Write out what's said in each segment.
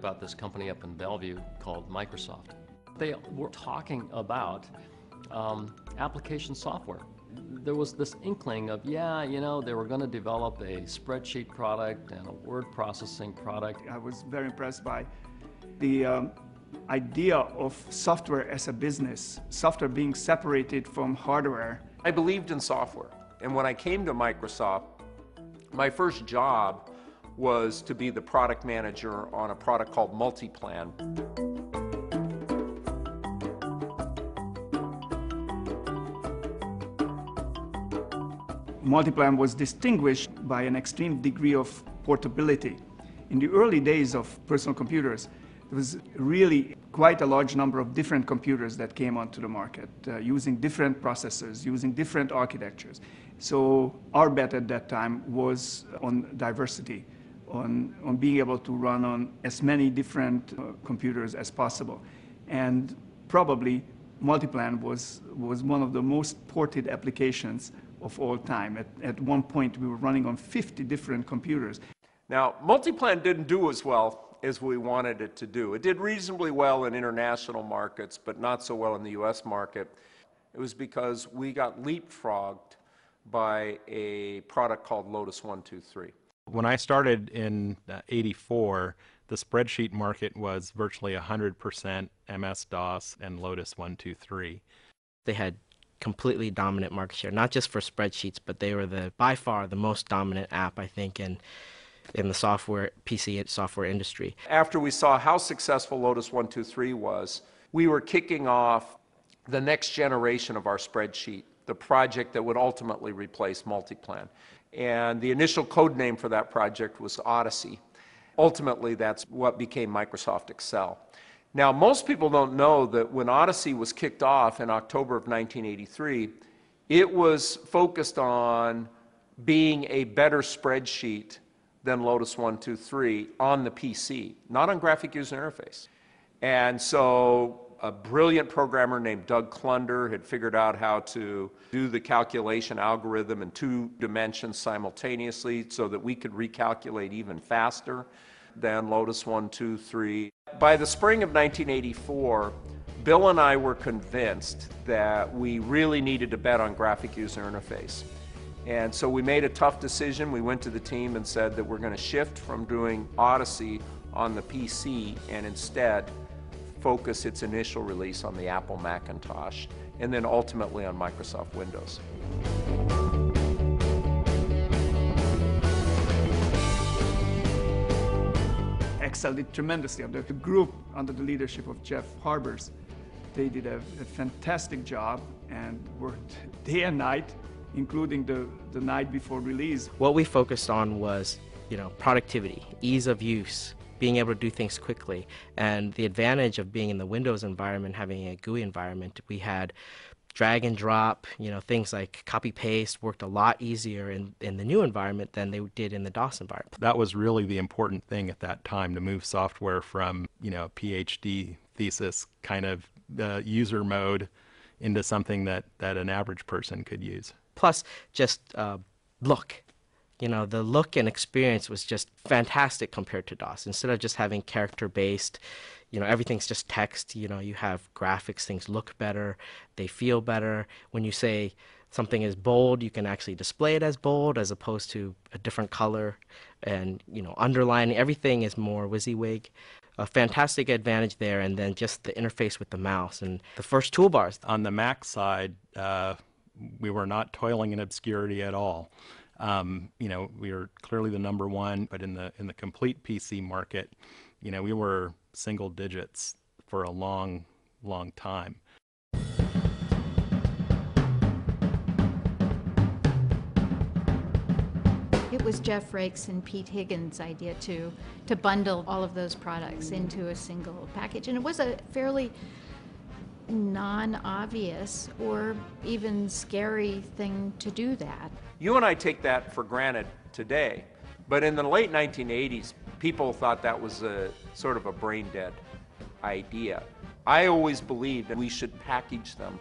about this company up in Bellevue called Microsoft. They were talking about application software. There was this inkling of, yeah, you know, they were going to develop a spreadsheet product and a word processing product. I was very impressed by the idea of software as a business, software being separated from hardware. I believed in software, and when I came to Microsoft, my first job was to be the product manager on a product called Multiplan. Multiplan was distinguished by an extreme degree of portability. In the early days of personal computers, there was really quite a large number of different computers that came onto the market, using different processors, using different architectures. So our bet at that time was on diversity, on being able to run on as many different computers as possible. And probably Multiplan was one of the most ported applications of all time. At one point, we were running on 50 different computers. Now, Multiplan didn't do as well as we wanted it to do. It did reasonably well in international markets, but not so well in the US market. It was because we got leapfrogged by a product called Lotus 1-2-3. When I started in '84, the spreadsheet market was virtually 100% MS-DOS and Lotus 1-2-3. They had completely dominant market share, not just for spreadsheets, but they were by far the most dominant app, I think, in the PC software industry. After we saw how successful Lotus 1-2-3 was, we were kicking off the next generation of our spreadsheet, the project that would ultimately replace Multiplan. And the initial code name for that project was Odyssey. Ultimately, that's what became Microsoft Excel. Now, most people don't know that when Odyssey was kicked off in October of 1983, it was focused on being a better spreadsheet than Lotus 1-2-3 on the PC, not on graphic user interface. And so a brilliant programmer named Doug Clunder had figured out how to do the calculation algorithm in 2 dimensions simultaneously so that we could recalculate even faster than Lotus 1-2-3. By the spring of 1984, Bill and I were convinced that we really needed to bet on graphic user interface. And so we made a tough decision. We went to the team and said that we're going to shift from doing Odyssey on the PC and instead focus its initial release on the Apple Macintosh and then ultimately on Microsoft Windows. Excel did tremendously. The group under the leadership of Jeff Harbers, they did a fantastic job and worked day and night, including the night before release. What we focused on was, productivity, ease of use, being able to do things quickly, and the advantage of being in the Windows environment, having a GUI environment, we had drag and drop, things like copy paste worked a lot easier in the new environment than they did in the DOS environment. That was really the important thing at that time, to move software from, PhD thesis kind of user mode into something that an average person could use. Plus, just look. The look and experience was just fantastic compared to DOS. Instead of just having character-based, everything's just text, you have graphics, things look better, they feel better. When you say something is bold, you can actually display it as bold as opposed to a different color. And, underlining, everything is more WYSIWYG. A fantastic advantage there, and then just the interface with the mouse and the first toolbars. On the Mac side, we were not toiling in obscurity at all. We were clearly the #1, but in the complete PC market, we were single digits for a long, long time. It was Jeff Rake's and Pete Higgins' idea to bundle all of those products into a single package, and it was a fairly non-obvious or even scary thing to do that. You and I take that for granted today, but in the late 1980s, people thought that was a sort of a brain-dead idea. I always believed that we should package them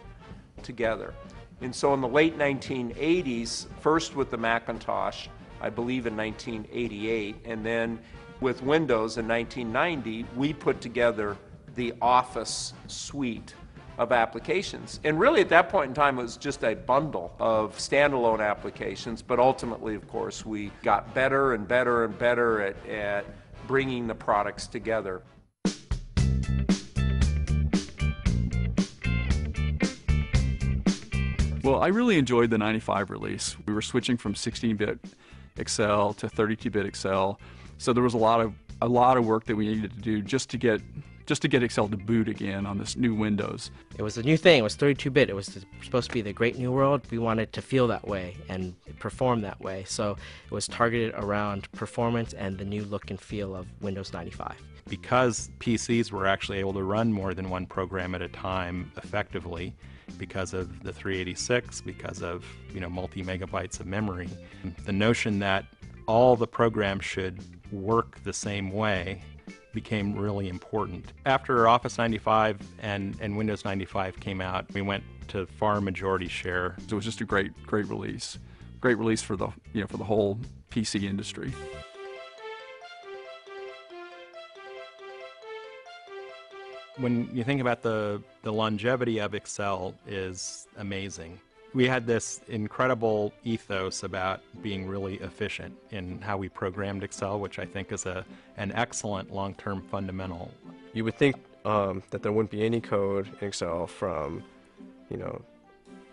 together. And so in the late 1980s, first with the Macintosh, I believe in 1988, and then With Windows in 1990, we put together the Office suite of applications. And really at that point in time, it was just a bundle of standalone applications, but ultimately, of course, we got better and better and better at bringing the products together. Well, I really enjoyed the 95 release. We were switching from 16-bit Excel to 32-bit Excel, so there was a lot of work that we needed to do just to get Excel to boot again on this new Windows. It was a new thing. It was 32-bit. It was supposed to be the great new world. We wanted to feel that way and perform that way. So it was targeted around performance and the new look and feel of Windows 95. Because PCs were actually able to run more than one program at a time effectively, because of the 386, because of multi-megabytes of memory, the notion that all the programs should work the same way became really important. After Office 95 and Windows 95 came out, we went to far majority share. So it was just a great release. Great release for the for the whole PC industry. When you think about the longevity of Excel is amazing. We had this incredible ethos about being really efficient in how we programmed Excel, which I think is an excellent long-term fundamental. You would think that there wouldn't be any code in Excel from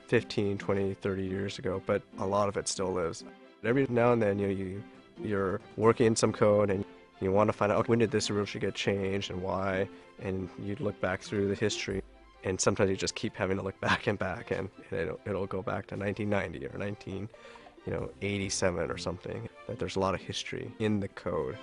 15, 20, 30 years ago, but a lot of it still lives. Every now and then you're working in some code and you want to find out, okay, when did this originally get changed and why, and you look back through the history, and sometimes you just keep having to look back, and it'll go back to 1990 or 1987 or something. That there's a lot of history in the code.